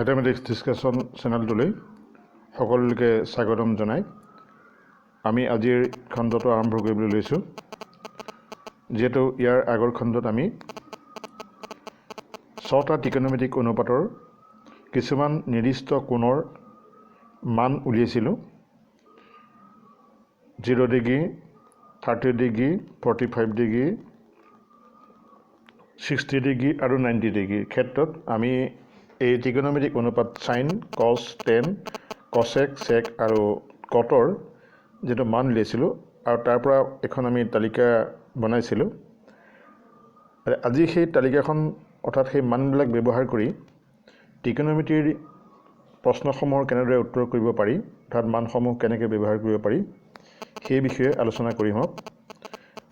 Mathematics discussion চেনেলটোলৈ সকলোকে স্বাগতম জনাই আমি আজিৰ খণ্ডটো আৰম্ভ কৰিবলৈ লৈছোঁ। যেহেতু ইয়াৰ আগৰ খণ্ডত আমি 6টা ত্ৰিকোণমিতিক অনুপাতৰ কিছুমান নিৰ্দিষ্ট কোণৰ মান উলিয়াইছিলোঁ। 0 ডিগ্ৰী, 30 ডিগ্ৰী, 45 ডিগ্ৰী, 60 ডিগ্ৰী আৰু 90 ডিগ্ৰীৰ ক্ষেত্ৰত আমি এই ত্ৰিকোণমিতিক অনুপাত সাইন, কস, টেন, কসেক, সেক আৰু কটৰ যেটো মান উলিয়াইছিলোঁ আৰু তাৰ পৰা এখন আমি তালিকা বনাইছিলোঁ। আজি সেই তালিকাখন অৰ্থাৎ সেই মানবিলাক ব্যৱহাৰ কৰি ত্ৰিকোণমিতিৰ প্ৰশ্নসমূহৰ কেনেদৰে উত্তৰ কৰিব পাৰি, অৰ্থাৎ মানসমূহ কেনেকৈ ব্যৱহাৰ কৰিব পাৰি সেই বিষয়ে আলোচনা কৰিম।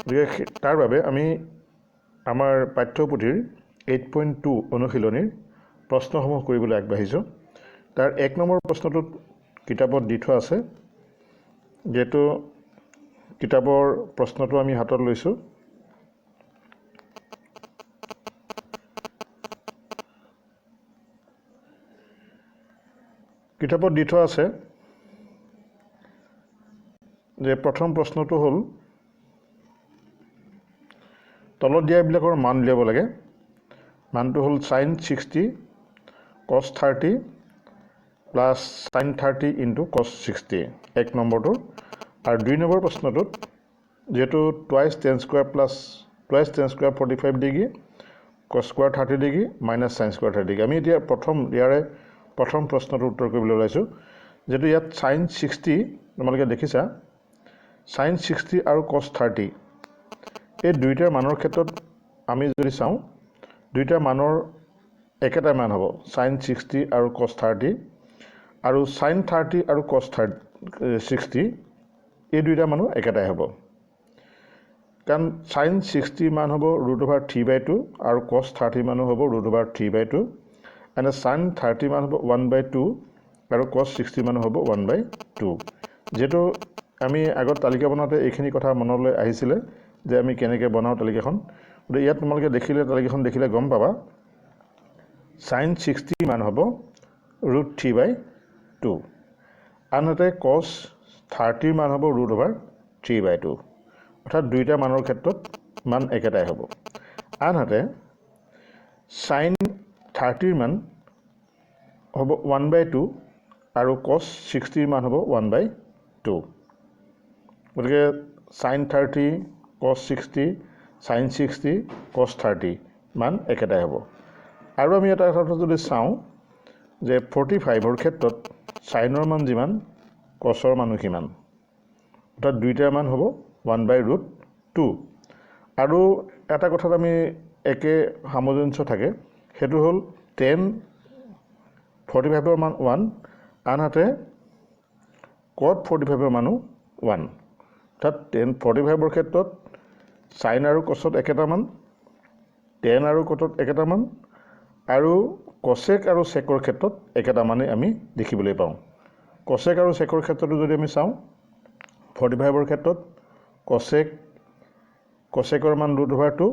গতিকে তাৰ বাবে আমি আমাৰ পাঠ্যপুথিৰ 8.2 অনুশীলনীৰ প্ৰশ্নসমূহ কৰিবলৈ আগবাঢ়িছোঁ। তাৰ 1 নম্বৰ প্ৰশ্নটোত কিতাপত দি থোৱা আছে। যেহেতু কিতাপৰ প্ৰশ্নটো আমি হাতত লৈছোঁ, কিতাপত দি থোৱা আছে যে প্ৰথম প্ৰশ্নটো হ'ল তলত দিয়াবিলাকৰ মান উলিয়াব লাগে। মানটো হ'ল sine 60 cos 30 plus sine 30 into cos 60 1 নম্বৰটো। আৰু 2 নম্বৰ প্ৰশ্নটোত যেহেতু twice tan square plus twice tan square 45 degree, cos square 30 degree minus sine square 30 degree. আমি এতিয়া ইয়াৰে প্ৰথম প্ৰশ্নটোৰ উত্তৰ কৰিবলৈ ওলাইছোঁ। যেহেতু ইয়াত সাইন 60 তোমালোকে দেখিছা, সাইন 60 আৰু কস 30 এই দুইটাৰ মানৰ ক্ষেত্ৰত আমি যদি চাওঁ, দুইটা মানৰ একেটা মান হ'ব, সাইন 60 আৰু কস 30, আৰু সাইন 30 আৰু কস 60 এই দুইটা মানো একেটাই হ'ব। কাৰণ সাইন 60 মান হ'ব √3/2 আৰু কস 30 মানো হ'ব √3/2, এনে সাইন 30 মান হ'ব 1/2 আৰু কস 60 মানো হ'ব 1/2। যেহেতু আমি আগত তালিকা বনাওঁতে এইখিনি কথা মনলৈ আহিছিলে যে আমি কেনেকৈ বনাওঁ তালিকাখন। গতিকে ইয়াত তোমালোকে তালিকাখন দেখিলে গম পাবা সাইন 60 মান হ'ব √3/2, আনহাতে কস 30 মান হ'ব √3/2, অৰ্থাৎ দুইটা মানৰ ক্ষেত্ৰত মান একেটাই হ'ব। আনহাতে সাইন 30 মান হ'ব 1/2 আৰু কস 60 মান হ'ব 1/2। গতিকে সাইন 30 কস 60, সাইন 60 কস 30 মান একেটাই হ'ব। আৰু আমি এটা কথা যদি চাওঁ যে 45ৰ ক্ষেত্ৰত সাইনৰ মান যিমান কসৰ মানো সিমান, অৰ্থাৎ দুইটাৰ মান হ'ব 1/√2। আৰু এটা কথাত আমি একে সামঞ্জস্য থাকে, সেইটো হ'ল টেন 45ৰ মান 1, আনহাতে কট 45ৰ মানো 1, অৰ্থাৎ টেন 45ৰ ক্ষেত্ৰত সাইন আৰু কচত একেটা মান, টেন আৰু কটত একেটা মান, আৰু কচেক আৰু চেকৰ ক্ষেত্ৰত একেটা মানেই আমি দেখিবলৈ পাওঁ। কচেক আৰু চেকৰ ক্ষেত্ৰতো যদি আমি চাওঁ, 45ৰ ক্ষেত্ৰত কচেকৰ মান √2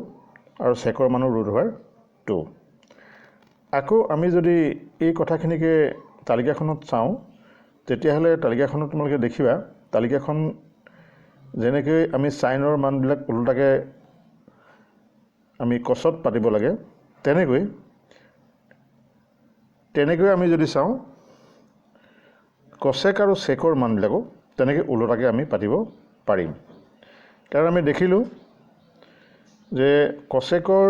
আৰু চেকৰ মানো √2। আকৌ আমি যদি এই কথাখিনিকে তালিকাখনত চাওঁ, তেতিয়াহ'লে তালিকাখনত তোমালোকে দেখিবা তালিকাখন যেনেকৈ আমি সাইনৰ মানবিলাক ওলোটাকৈ আমি কচত পাতিব লাগে, তেনেকৈ আমি যদি চাওঁ কচেক আৰু চেকৰ মানবিলাকো তেনেকৈ ওলোটাকৈ আমি পাতিব পাৰিম। কাৰণ আমি দেখিলোঁ যে কচেকৰ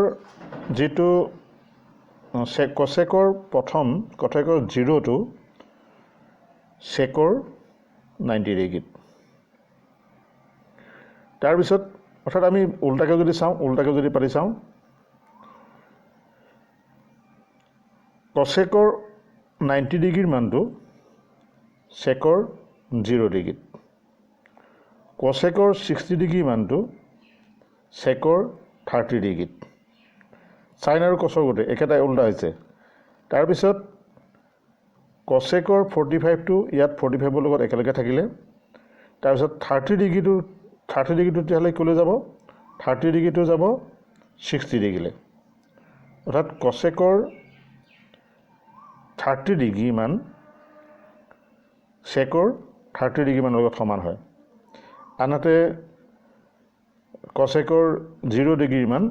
কচেকৰ 0টো চেকৰ 90 ডিগ্ৰীত। তাৰপিছত অৰ্থাৎ আমি ওলোটাকৈ যদি পাতি চাওঁ, কচেকৰ 90 ডিগ্ৰীৰ মানটো চেকৰ 0 ডিগ্ৰীত, কচেকৰ 60 ডিগ্ৰীৰ মানটো চেকৰ 30 ডিগ্ৰীত। সাইন আৰু কচৰ গোটেই একেটাই ওলোটা হৈছে। তাৰপিছত কচেকৰ 45টো ইয়াত 45ৰ লগত একেলগে থাকিলে, তাৰপিছত 30 ডিগ্ৰীটো তেতিয়াহ'লে ক'লৈ যাব, 30 ডিগ্ৰীটো যাব 60 ডিগ্ৰীলৈ, অৰ্থাৎ কচেকৰ 30 ডিগ্ৰী মান সেকৰ 30 ডিগ্ৰী মানৰ লগত সমান হয় আনহাতে কসেকৰ 0 ডিগ্ৰী মান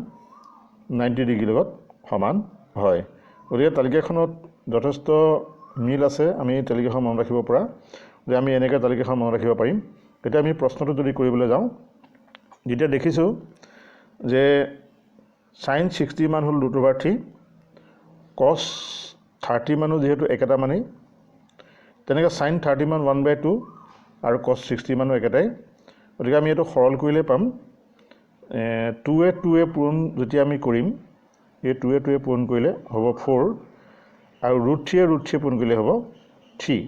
90 ডিগ্ৰী লগত সমান হয় গতিকে তালিকাখনত যথেষ্ট মিল আছে আমি তালিকাখন মনত ৰাখিব পৰা যে আমি এনেকৈ তালিকাখন মনত ৰাখিব পাৰিম এতিয়া আমি প্ৰশ্নটো যদি কৰিবলৈ যাওঁ যেতিয়া দেখিছোঁ যে sin 60 মান হ'ল √3 cos 30 মানো যেহেতু একেটা মানেই তেনেকৈ sin 30 মান 1/2 আৰু cos 60 মানো একেটাই গতিকে আমি এইটো সৰল কৰিলে পাম 2 এ পূৰণ যেতিয়া আমি কৰিম এই 2 এ পূৰণ কৰিলে হ'ব 4 আৰু √3 এ পূৰণ কৰিলে হ'ব 3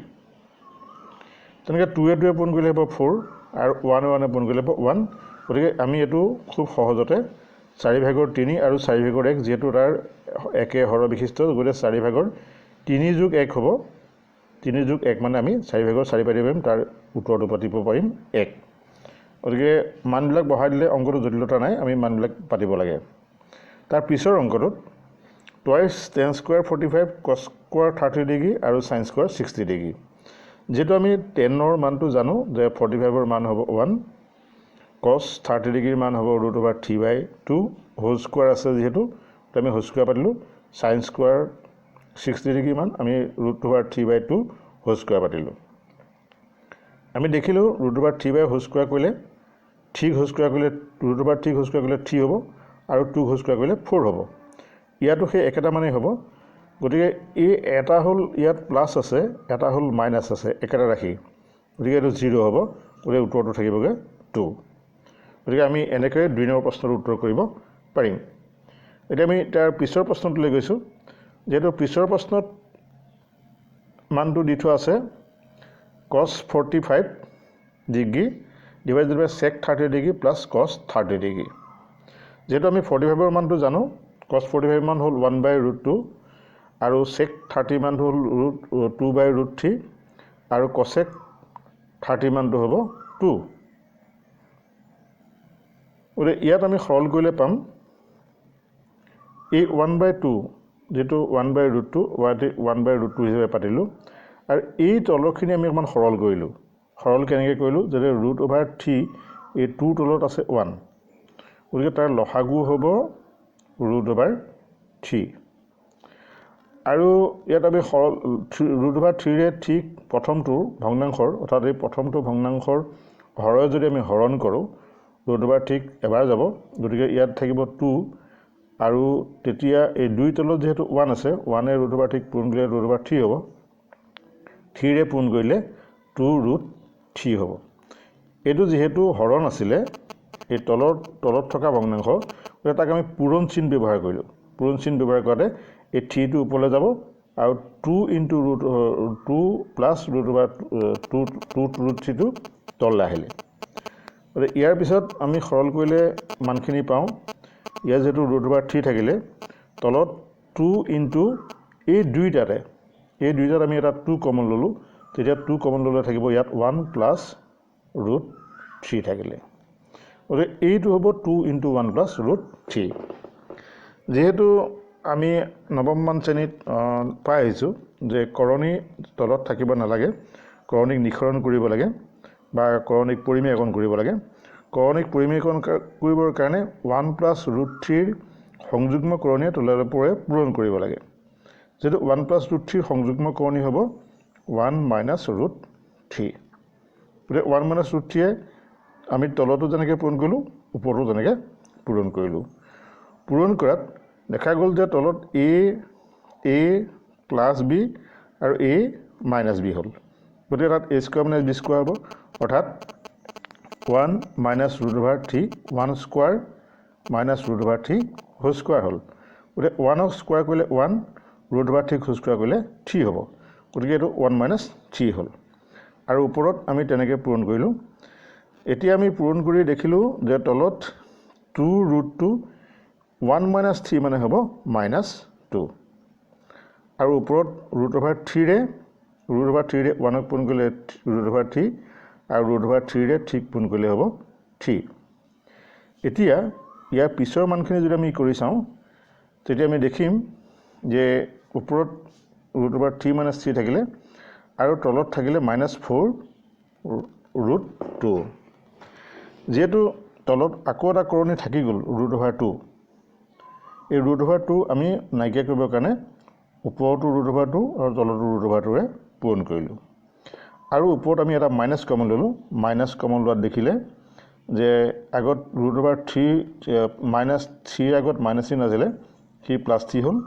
তেনেকৈ 2 এ পূৰণ কৰিলে হ'ব 4 আৰু 1 এ পূৰণ কৰিলে হ'ব 1 গতিকে আমি এইটো খুব সহজতে 4/3 আৰু 4/1 যেহেতু তাৰ একে হৰ বিশিষ্ট গতিকে 4/3 + 1 হ'ব 3 + 1 মানে আমি 4/4 পাতিব পাৰিম তাৰ উত্তৰটো পাতিব পাৰিম 1 গতিকে মানবিলাক বহাই দিলে অংকটো জটিলতা নাই আমি মানবিলাক পাতিব লাগে তাৰ পিছৰ অংকটোত twice tan square 45 cos square 30 degree আৰু sin স্কোৱাৰ 60 ডিগ্ৰী যেহেতু আমি টেনৰ মানটো জানো যে 45ৰ মান হ'ব 1 cos 30 ডিগ্ৰীৰ মান হ'ব √3/2 হোল স্কোৱাৰ আছে যেহেতু আমি হোল স্কোৱাৰ পাতিলোঁ sin স্কোৱাৰ 60 ডিগ্ৰী মান আমি √3/2 হোল স্কোৱাৰ পাতিলোঁ আমি দেখিলোঁ √3/2 হোল স্কোৱাৰ কৰিলে 3 হোল স্কোৱাৰ কৰিলে √3 হোল স্কোৱাৰ কৰিলে 3 হ'ব আৰু 2 হোল স্কোৱাৰ কৰিলে 4 হ'ব ইয়াতো সেই একেটা মানেই হ'ব গতিকে এই এটা হ'ল ইয়াত প্লাছ আছে এটা হ'ল মাইনাছ আছে একেটা ৰাখি গতিকে এইটো 0 হ'ব গতিকে উত্তৰটো থাকিবগৈ 2 গতিকে আমি এনেকৈ 2 নম্বৰ প্ৰশ্নৰ উত্তৰ কৰিব পাৰিম এতিয়া আমি তাৰ পিছৰ প্ৰশ্নটোলৈ গৈছোঁ যেহেতু পিছৰ প্ৰশ্নত মানটো দি থোৱা আছে cos 45 ডিগ্ৰী ডিভাইডেড বাই sec 30 degree plus cos 30 degree যেহেতু আমি 45ৰ মানটো জানো cos 45 মান হ'ল 1/√2 আৰু sec 30 মানটো হ'ল 2/√3 আৰু cosec 30 মানটো হ'ব 2 গতিকে ইয়াত আমি সৰল কৰিলে পাম এই 1/2 যেহেতু 1/√2 1/√2 হিচাপে পাতিলোঁ আৰু এই তলৰখিনি আমি অকণমান সৰল কৰিলোঁ সৰল কেনেকৈ কৰিলোঁ যেনে √3 এই 2 তলত আছে 1 গতিকে তাৰ লসাগু হ'ব √3 আৰু ইয়াত আমি সৰল √3ৰে ঠিক প্ৰথমটো ভগ্নাংশৰ অৰ্থাৎ এই প্ৰথমটো ভগ্নাংশৰ হৰৰে যদি আমি হৰণ কৰোঁ √3 এবাৰ যাব গতিকে ইয়াত থাকিব 2 আৰু তেতিয়া এই 2 তলত যেহেতু 1 আছে 1 এ √3 পূৰণ কৰিলে √3 হ'ব 3ৰে পূৰণ কৰিলে 2√3 হ'ব এইটো যেহেতু হৰণ আছিলে এই তলত থকা ভগ্নাংশ তাক আমি পূৰণ চিন ব্যৱহাৰ কৰিলোঁ পূৰণ চিন ব্যৱহাৰ কৰোঁতে এই 3টো ওপৰলৈ যাব আৰু 2 + 2 প্লাছ √3টো তললৈ আহিলে গতিকে ইয়াৰ পিছত আমি সৰল কৰিলে মানখিনি পাওঁ ইয়াৰ যেহেতু √3 থাকিলে তলত 2 * এই দুইটাত আমি এটা 2 কমন ল'লোঁ তেতিয়া 2 কমন ল'লে থাকিব ইয়াত 1 প্লাছ √3 থাকিলে গতিকে এইটো হ'ব 2 * 1 প্লাছ √3 যেহেতু আমি নৱমমান শ্ৰেণীত পাই আহিছোঁ যে কৰণী তলত থাকিব নালাগে কৰণীক নিঃসৰণ কৰিব লাগে বা কৰণীক পৰিমেয়কৰণ কৰিব লাগে কৰণীক পৰিমেয়কৰণ কৰিবৰ কাৰণে 1 প্লাছ √3ৰ সংযুগ্ম কৰণীয়ে তলৰ ওপৰে পূৰণ কৰিব লাগে যেহেতু 1 প্লাছ √3ৰ সংযুগ্ম কৰণী হ'ব 1 মাইনাছ √3 গতিকে 1 মাইনাছ √3য়ে আমি তলতো যেনেকৈ পূৰণ কৰিলোঁ ওপৰতো তেনেকৈ পূৰণ কৰিলোঁ পূৰণ কৰাত দেখা গ'ল যে তলত a প্লাছ b আৰু a মাইনাছ b হ'ল গতিকে তাত a² - b² হ'ব অৰ্থাৎ 1 minus √3 1 square minus √3 whole square হ'ল গতিকে 1ক স্কোৱাৰ কৰিলে 1 √3 হোল স্কোৱাৰ কৰিলে 3 হ'ব গতিকে এইটো 1 মাইনাছ 3 হ'ল আৰু ওপৰত আমি তেনেকৈ পূৰণ কৰিলোঁ এতিয়া আমি পূৰণ কৰি দেখিলোঁ যে তলত 2√2 1 মাইনাছ 3 মানে হ'ব -2 আৰু ওপৰত √3ৰে 1ক পূৰণ কৰিলে √3 আৰু √3ৰে ঠিক পূৰণ কৰিলে হ'ব 3 এতিয়া ইয়াৰ পিছৰ মানখিনি যদি আমি কৰি চাওঁ তেতিয়া আমি দেখিম যে ওপৰত √3 - 3 থাকিলে আৰু তলত থাকিলে -4√2 যেহেতু তলত আকৌ এটা কৰণী থাকি গ'ল √2 এই √2 আমি নাইকিয়া কৰিবৰ কাৰণে ওপৰতো √2 আৰু তলতো √2ৰে পূৰণ কৰিলোঁ আৰু ওপৰত আমি এটা মাইনাছ কমন ল'লোঁ মাইনাছ কমন লোৱাত দেখিলে যে আগত √3 -3 আগত -3 আছিলে সি +3 হ'ল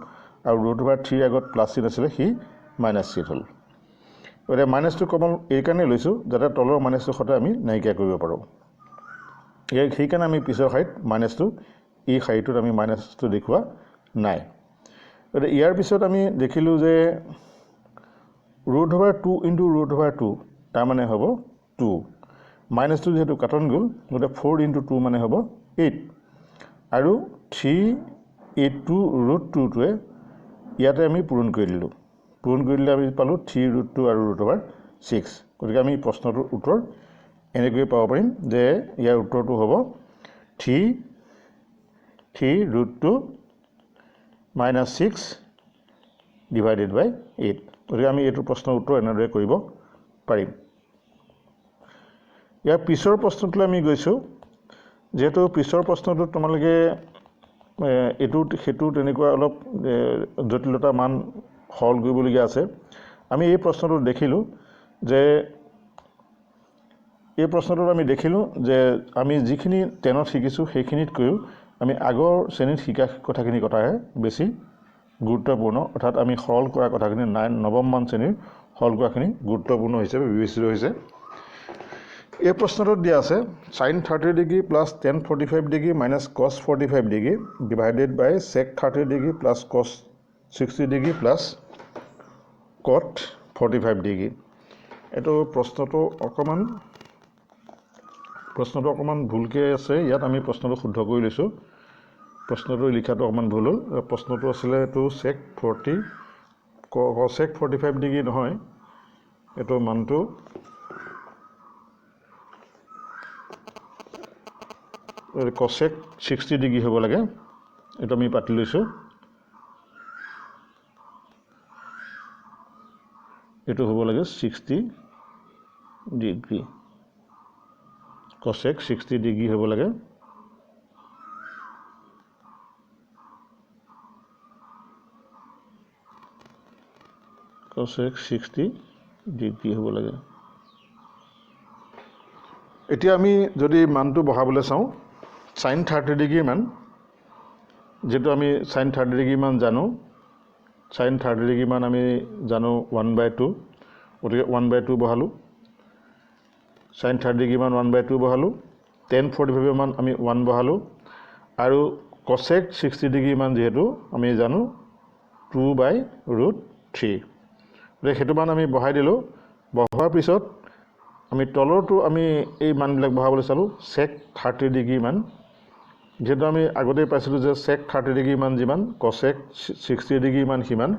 আৰু √3 আগত +3 আছিলে সি -3 হ'ল এতিয়া মাইনাছটো কমন এই কাৰণে লৈছোঁ যাতে তলৰ মাইনাছটো সদায় আমি নাইকিয়া কৰিব পাৰোঁ সেইকাৰণে আমি পিছৰ শাৰীত মাইনাছটো এই শাৰীটোত আমি মাইনাছটো দেখুওৱা নাই এতিয়া ইয়াৰ পিছত আমি দেখিলোঁ যে √2 × √2 তাৰমানে হ'ব 2 মাইনাছটো যেহেতু কাটন গ'ল গতিকে 4 × 2 মানে হ'ব 8 আৰু 3/8 ইয়াতে আমি পূৰণ কৰি দিলোঁ পূৰণ কৰি দিলে আমি পালোঁ 3√2 আৰু √6 গতিকে আমি প্ৰশ্নটোৰ উত্তৰ এনেকৈ পাব পাৰিম যে ইয়াৰ উত্তৰটো হ'ব 3√2 - 6 / 8 গতিকে আমি এইটো প্ৰশ্নৰ উত্তৰ এনেদৰে কৰিব পাৰিম ইয়াৰ পিছৰ প্ৰশ্নটোলৈ আমি গৈছোঁ যেহেতু পিছৰ প্ৰশ্নটোত তোমালোকে এইটো সেইটো তেনেকুৱা অলপ জটিলতা মান সৰল কৰিবলগীয়া আছে আমি এই প্ৰশ্নটোত দেখিলোঁ যে আমি যিখিনি 10ত শিকিছোঁ সেইখিনিতকৈও আমি আগৰ শ্ৰেণীত শিকা কথাখিনি কথাহে বেছি গুৰুত্বপূৰ্ণ অৰ্থাৎ আমি সৰল কৰা কথাখিনি 9ম শ্ৰেণীৰ সৰল কৰাখিনি গুৰুত্বপূৰ্ণ হিচাপে বিবেচিত হৈছে এই প্ৰশ্নটোত দিয়া আছে sin 30 degree + tan 45 degree - cos 45 degree / sec 30 degree + cos 60 degree + cot 45 degree এইটো প্ৰশ্নটো অকণমান ভুলকৈ আছে ইয়াত আমি প্ৰশ্নটো শুদ্ধ কৰি লৈছোঁ প্ৰশ্নটো লিখাটো অকণমান ভুল হ'ল প্ৰশ্নটো আছিলে এইটো sec 45 ডিগ্ৰী নহয় এইটো মানটো cosec 60 ডিগ্ৰী হ'ব লাগে এইটো আমি পাতি লৈছোঁ এইটো হ'ব লাগে 60 ডিগ্ৰী cosec 60 ডিগ্ৰী হ'ব লাগে cosec 60 ডিগ্ৰী হ'ব লাগে এতিয়া আমি যদি মানটো বহাবলৈ চাওঁ sin 30 ডিগ্ৰীৰ মান যেহেতু আমি sin 30 ডিগ্ৰীৰ মান জানো sin 30 ডিগ্ৰীৰ মান আমি জানো 1/2 গতিকে 1/2 বহালোঁ sin 30 ডিগ্ৰীৰ মান 1/2 বহালোঁ tan 45 মান আমি 1 বহালোঁ আৰু cosec 60 ডিগ্ৰীৰ মান যেহেতু আমি জানো 2/√3 গতিকে সেইটো মান আমি বহাই দিলোঁ বহোৱাৰ পিছত আমি তলৰটো আমি এই মানবিলাক বহাবলৈ চালোঁ sec 30 ডিগ্ৰীৰ মান যেহেতু আমি আগতেই পাইছিলোঁ যে sec 30 ডিগ্ৰীৰ মান যিমান cosec 60 ডিগ্ৰীৰ মান সিমান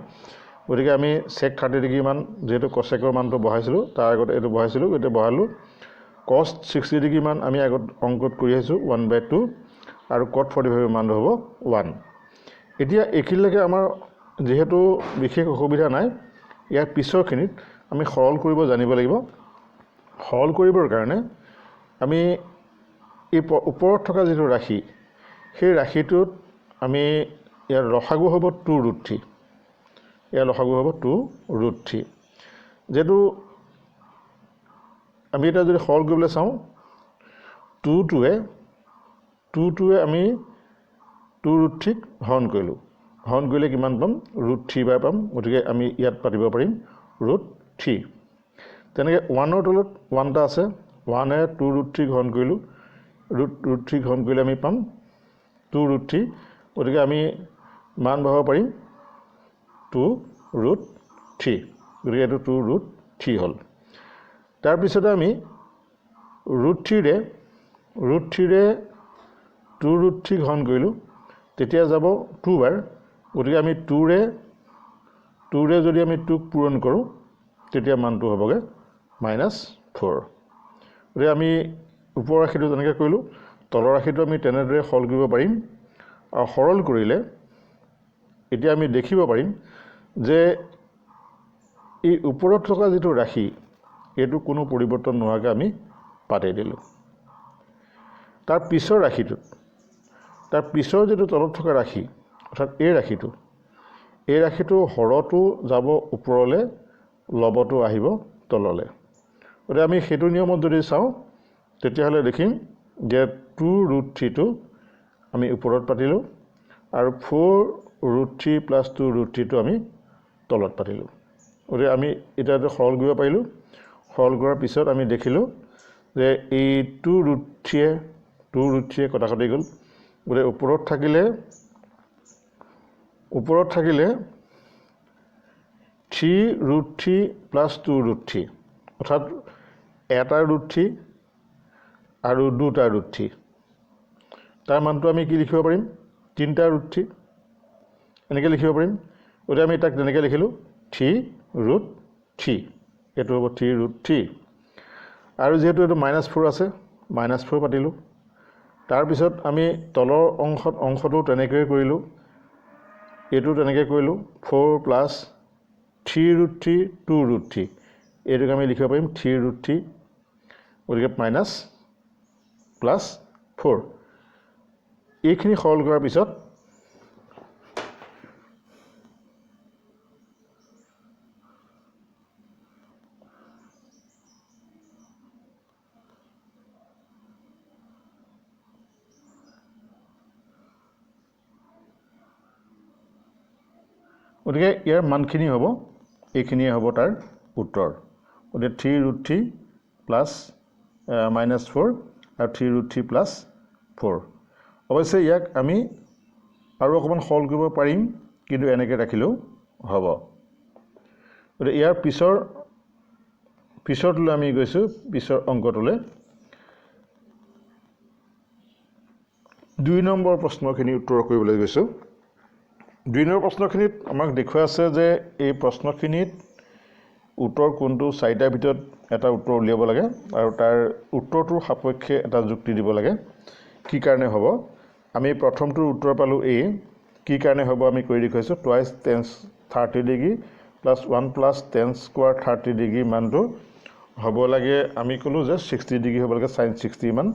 গতিকে আমি sec 30 ডিগ্ৰীৰ মান যেহেতু cosecৰ মানটো বহাইছিলোঁ তাৰ আগতে এইটো বহাইছিলোঁ গতিকে বহালোঁ cos 60 ডিগ্ৰী মান আমি আগত অংকত কৰি আহিছোঁ 1/2 আৰু cot 45 মানটো হ'ব 1 এতিয়া এইখিনিলৈকে আমাৰ যেহেতু বিশেষ অসুবিধা নাই ইয়াৰ পিছৰখিনিত আমি সৰল কৰিব জানিব লাগিব সৰল কৰিবৰ কাৰণে আমি এই ওপৰত থকা যিটো ৰাশি সেই ৰাশিটোত আমি ইয়াৰ লসাগু হ'ব 2√3 ইয়াৰ লসাগু হ'ব 2√3 যেহেতু আমি এটা যদি সৰল কৰিবলৈ চাওঁ 2টোৱে আমি 2√3 হৰণ কৰিলোঁ হৰণ কৰিলে কিমান পাম √3 পাম গতিকে আমি ইয়াত পাতিব পাৰিম √3 তেনেকৈ 1ৰ তলত 1 এটা আছে 1এ 2√3 হৰণ কৰিলোঁ √3 হৰণ কৰিলে আমি পাম 2√3 গতিকে আমি মান বহাব পাৰিম 2√3 গতিকে এইটো 2√3 হ'ল তাৰপিছতে আমি √3ৰে 2√3 হৰণ কৰিলোঁ তেতিয়া যাব 2 বাৰ গতিকে আমি 2ৰে যদি আমি 2ক পূৰণ কৰোঁ তেতিয়া মানটো হ'বগৈ -4 গতিকে আমি ওপৰ ৰাশিটো যেনেকৈ কৰিলোঁ তলৰ ৰাশিটো আমি তেনেদৰে সৰল কৰিব পাৰিম আৰু সৰল কৰিলে এতিয়া আমি দেখিব পাৰিম যে এই ওপৰত থকা যেটো ৰাশি এটো কোনো পৰিৱৰ্তন নোহোৱাকৈ আমি পাতে দিলো তাৰ পিছৰ যেটো তলত থকা ৰাশি অৰ্থাৎ এই ৰাশিটো হৰটো যাব ওপৰলে লবটো আহিব তললে ওৰে আমি হেতু নিয়মত যদি চাও তেতিয়া হলে দেখিম যে 2√3 টো আমি ওপৰত পাতিলো আৰু 4√3 + 2√3 টো আমি তলত পাতিলো ওৰে আমি এটা সৰল কৰিব পাৰিলো সৰল কৰাৰ পিছত আমি দেখিলো যে এই 2√3 কটাকটি গল ওৰে ওপৰত থাকিলে 3√3 + 2√3 অৰ্থাৎ এটা √3 আৰু দুটা √3 তাৰ মানটো আমি কি লিখিব পাৰিম তিনটা √3 এনেকৈ লিখিব পাৰিম ওৰে আমি তাক তেনেকৈ লিখিলো 3√3 এটো হ'ব 3√3 আৰু যেহেতু এটো -4 আছে -4 পাতিলো তাৰ পিছত আমি তলৰ অংশটো তেনেকৈ কৰিলো এটো তেনেকৈ কৰিলো 4 + 3√3 2√3 এটোক আমি লিখিব পাৰিম 3√3 ওৰে -+4 এইখিনি সৰল কৰাৰ পিছত ওদিকে ইয়াৰ মানখিনি হ'ব এইখিনিয়ে হ'ব তাৰ উত্তৰ ওদে 3√3 + -4 আৰু 3√3 + 4 অৱশ্যে ইয়াক আমি আৰু অকমান সৰল কৰিব পাৰিম কিন্তু এনেকৈ ৰাখিলেও হ'ব ওদে ইয়াৰ পিছৰটোলৈ আমি গৈছো পিছৰ অংকটোলৈ 2 নম্বৰ প্ৰশ্নখিনি উত্তৰ কৰিবলৈ গৈছো 2 নম্বৰ প্ৰশ্নখিনিত আমাক দেখুৱা আছে যে এই প্ৰশ্নখিনিত উত্তৰ কোনটো চাৰিটাৰ ভিতৰত এটা উত্তৰ উলিয়াব লাগে আৰু তাৰ উত্তৰটোৰ সাপেক্ষে এটা যুক্তি দিব লাগে কি কাৰণে হ'ব আমি প্ৰথমটোৰ উত্তৰ পালো এ কি কাৰণে হ'ব আমি কৰি দেখুৱাইছো twice tan 30 degree + 1 + tan square 30 degree মানটো হ'ব লাগে আমি কলো যে 60 ডিগ্ৰী হ'ব লাগে sin 60 মান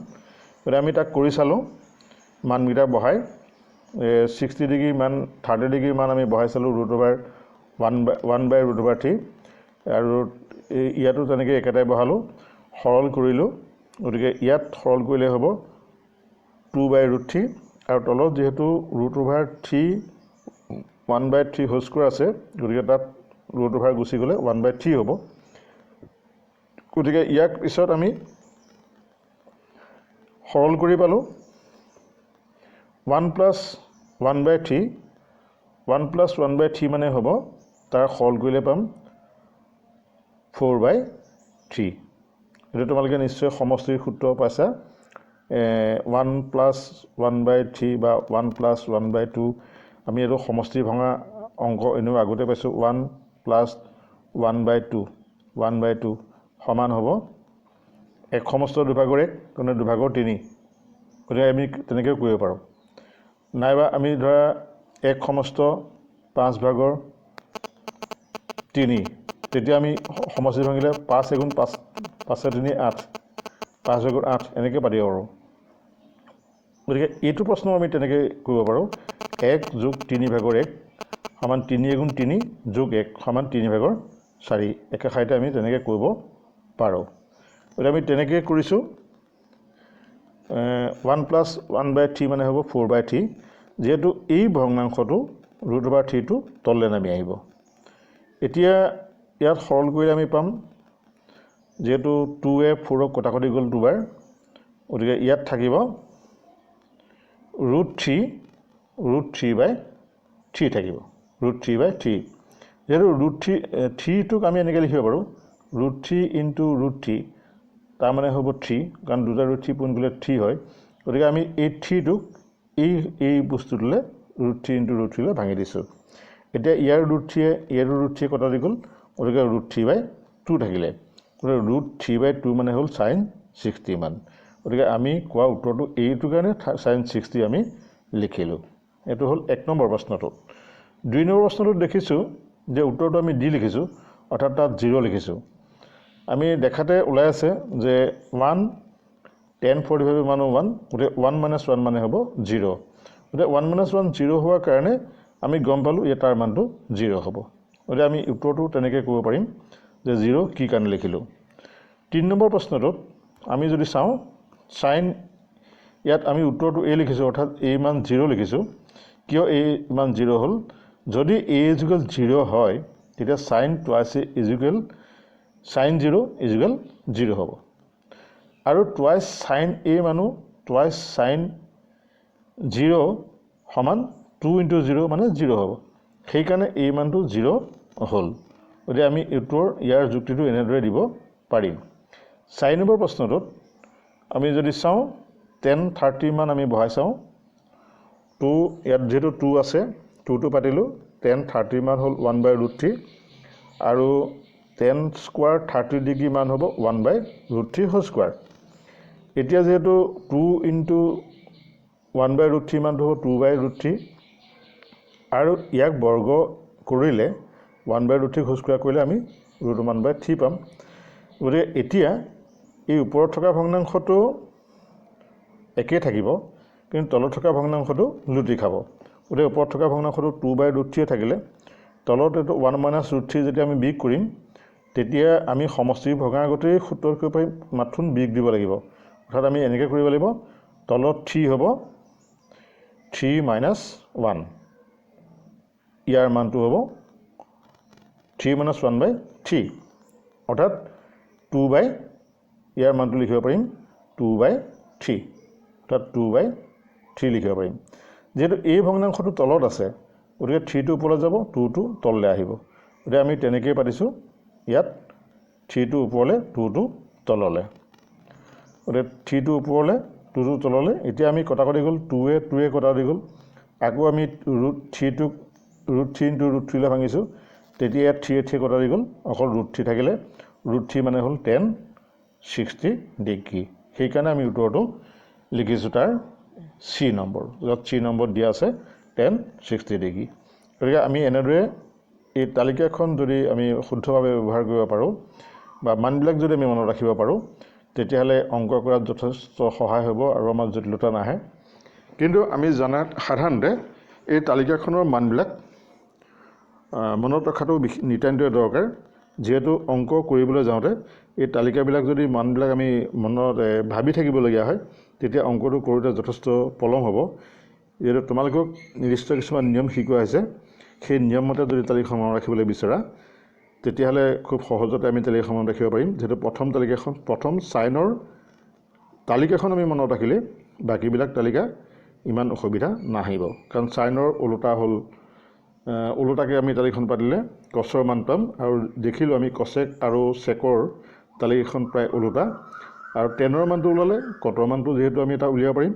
মানে আমি তাক কৰি চালো মানগিটা বহাই 60 ডিগ্ৰী মান 30 ডিগ্ৰী মান আমি বহাই চালো √1/√3 আৰু ইয়াতো তেনেকৈ একেটাই বহালো সৰল কৰিলো গতিকে ইয়াত সৰল কৰিলে হ'ব 2/√3 আৰু তলত যেহেতু √3 1/3 হোল স্কয়াৰ আছে গতিকে তাত √3 গুচি গলে 1/3 হ'ব গতিকে ইয়াক পিছত আমি সৰল কৰি পালো 1 + 1/3 মানে হ'ব তাৰ সৰল কৰিলে পাম 4/3 এটো তোমালোকে নিশ্চয় সমষ্টিৰ সূত্ৰ পাইছা 1 + 1/3 বা 1 + 1/2 আমি এটো সমষ্টি ভঙা অংক এনো আগতে পাইছো 1 + 1/2 সমান হ'ব এক সমষ্টি দুভাগৰ 1 কোনে দুভাগৰ 3 গতিকে আমি তেনেকৈ কৰিব পাৰো নাইবা আমি ধৰা এক সমষ্টি 5/3 তেতিয়া আমি সমষ্টি ভাঙিলে 5 * 5 5/3 8 5/8 এনেকৈ পাতিব পাৰো গতিকে এইটো প্ৰশ্ন আমি তেনেকৈ কৰিব পাৰো 1 + 3/1 সমান 3 * 3 + 1 সমান 3/4 একে ঠাইতে আমি তেনেকৈ কৰিব পাৰো গতিকে আমি তেনেকৈ কৰিছো 1 + 1/3 মানে হ'ব 4/3 যেহেতু এই ভগ্নাংশটো √3 টো তললৈ নামি আহিব এতিয়া ইয়াত সৰল কৰিলে আমি পাম যেহেতু 2 4 কটাকটি গল দুবাৰ গতিকে ইয়াত থাকিব √3/3 থাকিব √3/3 যেহেতু √3 টোক আমি এনেকৈ লিখিব পাৰো √3 * √3 তাৰ মানে হ'ব 3 কাৰণ দুটা √3 পূৰণ কৰিলে 3 হয় গতিকে আমি এই 3 টোক এই বস্তুটোলে √3 * √3 লৈ ভাঙি দিছো এতিয়া ইয়াৰ √3 কটাকটি গল গতিকে √3/2 থাকিলে √3/2 মানে হ'ল sin 60 মান গতিকে আমি কোৱা উত্তৰটো এইটো কাৰণে sin 60 আমি লিখিলো এটো হ'ল 1 নম্বৰ প্ৰশ্নটো 2 নম্বৰ প্ৰশ্নটো দেখিছো যে উত্তৰটো আমি ডি লিখিছো অৰ্থাৎ তাত 0 লিখিছোঁ আমি দেখাতে ওলাই আছে যে 1 10 45 মানে 1 গতিকে 1 - 1 মানে হ'ব 0 গতিকে 1 - 1 0 হোৱাৰ কাৰণে আমি গম পালোঁ যে তাৰ মানটো 0 হ'ব গতিকে আমি উত্তৰটো তেনেকৈ ক'ব পাৰিম যে 0 কি কাৰণে লিখিলোঁ 3 নম্বৰ প্ৰশ্নটোত আমি যদি চাওঁ সাইন ইয়াত আমি উত্তৰটো a লিখিছোঁ অৰ্থাৎ a মান 0 লিখিছোঁ কিয় a মান 0 হ'ল যদি a = 0 হয় তেতিয়া sine twice a equal sine 0 equal 0 হ'ব আৰু টুৱাইছ সাইন a মানো টুৱাইছ সাইন 0 সমান 2 * 0 মানে 0 হ'ব সেইকাৰণে a মানটো 0 হ'ল গতিকে আমি ইয়াৰ যুক্তিটো এনেদৰে দিব পাৰিম 4 নম্বৰ প্ৰশ্নটোত আমি যদি চাওঁ 10 30 মান আমি বহাই চাওঁ 2 ইয়াত যেহেতু 2 আছে 2টো পাতিলোঁ 10 30 মান হ'ল 1/√3 আৰু 10 স্কোৱাৰ 30 ডিগ্ৰী মান হ'ব 1/√3 হোল স্কোৱাৰ এতিয়া যেহেতু 2 * 1/√3 মানটো হ'ব 2/√3 আৰু ইয়াক বৰ্গ কৰিলে 1/√3 হোল স্কোৱাৰ কৰিলে আমি √1/3 পাম গতিকে এতিয়া এই ওপৰত থকা ভগ্নাংশটো একেই থাকিব কিন্তু তলত থকা ভগ্নাংশটো লুটি খাব গতিকে ওপৰত থকা ভগ্নাংশটো 2/√3 থাকিলে তলত এইটো 1 - √3 যেতিয়া আমি বিয়োগ কৰিম তেতিয়া আমি সমষ্টি ভগাৰ আগতেই সূত্ৰ কৰিব পাৰিম মাথোন বিয়োগ দিব লাগিব অৰ্থাৎ আমি এনেকৈ কৰিব লাগিব তলত 3 হ'ব 3 - 1 ইয়াৰ মানটো হ'ব 3 - 1/3 অৰ্থাৎ 2/ ইয়াৰ মানটো লিখিব পাৰিম 2/3 অৰ্থাৎ 2/3 লিখিব পাৰিম যেহেতু এই ভগ্নাংশটো তলত আছে গতিকে 3টো ওপৰলৈ যাব 2টো তললৈ আহিব গতিকে আমি তেনেকৈয়ে পাতিছোঁ ইয়াত 3টো ওপৰলৈ 2টো তললৈ গতিকে 3টো ওপৰলৈ 2টো তললৈ এতিয়া আমি কটাকটি গ'ল 2 কটাকটি গ'ল আকৌ আমি √3টোক √3 * √3 লৈ ভাঙিছোঁ তেতিয়া ইয়াত 3 কটাকটি গ'ল অকল √3 থাকিলে √3 মানে হ'ল 10 60 ডিগ্ৰী সেইকাৰণে আমি উত্তৰটো লিখিছোঁ তাৰ C নম্বৰ য'ত C নম্বৰ দিয়া আছে 10 60 ডিগ্ৰী গতিকে আমি এনেদৰে এই তালিকাখন যদি আমি শুদ্ধভাৱে ব্যৱহাৰ কৰিব পাৰোঁ বা মানবিলাক যদি আমি মনত ৰাখিব পাৰোঁ তেতিয়াহ'লে অংক কৰাত যথেষ্ট সহায় হ'ব আৰু আমাৰ জটিলতা নাহে কিন্তু আমি জনাত সাধাৰণতে এই তালিকাখনৰ মানবিলাক মনত ৰখাটো নিতান্তই দৰকাৰ যেহেতু অংক কৰিবলৈ যাওঁতে এই তালিকাবিলাক যদি মানবিলাক আমি মনত ভাবি থাকিবলগীয়া হয় তেতিয়া অংকটো কৰোঁতে যথেষ্ট পলম হ'ব যিহেতু তোমালোকক নিৰ্দিষ্ট কিছুমান নিয়ম শিকোৱা হৈছে সেই নিয়ম মতে যদি তালিকাখন মনত ৰাখিবলৈ বিচৰা তেতিয়াহ'লে খুব সহজতে আমি তালিকাখন মনত ৰাখিব পাৰিম যিহেতু প্ৰথম সাইনৰ তালিকাখন আমি মনত ৰাখিলে বাকীবিলাক তালিকা ইমান অসুবিধা নাহিব কাৰণ সাইনৰ ওলোটাকৈ আমি তালিকাখন পাতিলে কচৰ মান পাম আৰু দেখিলোঁ আমি কচেক আৰু চেকৰ তালিকাখন প্ৰায় ওলোটা আৰু 10ৰ মানটো ওলালে কটৰ মানটো যিহেতু আমি এটা উলিয়াব পাৰিম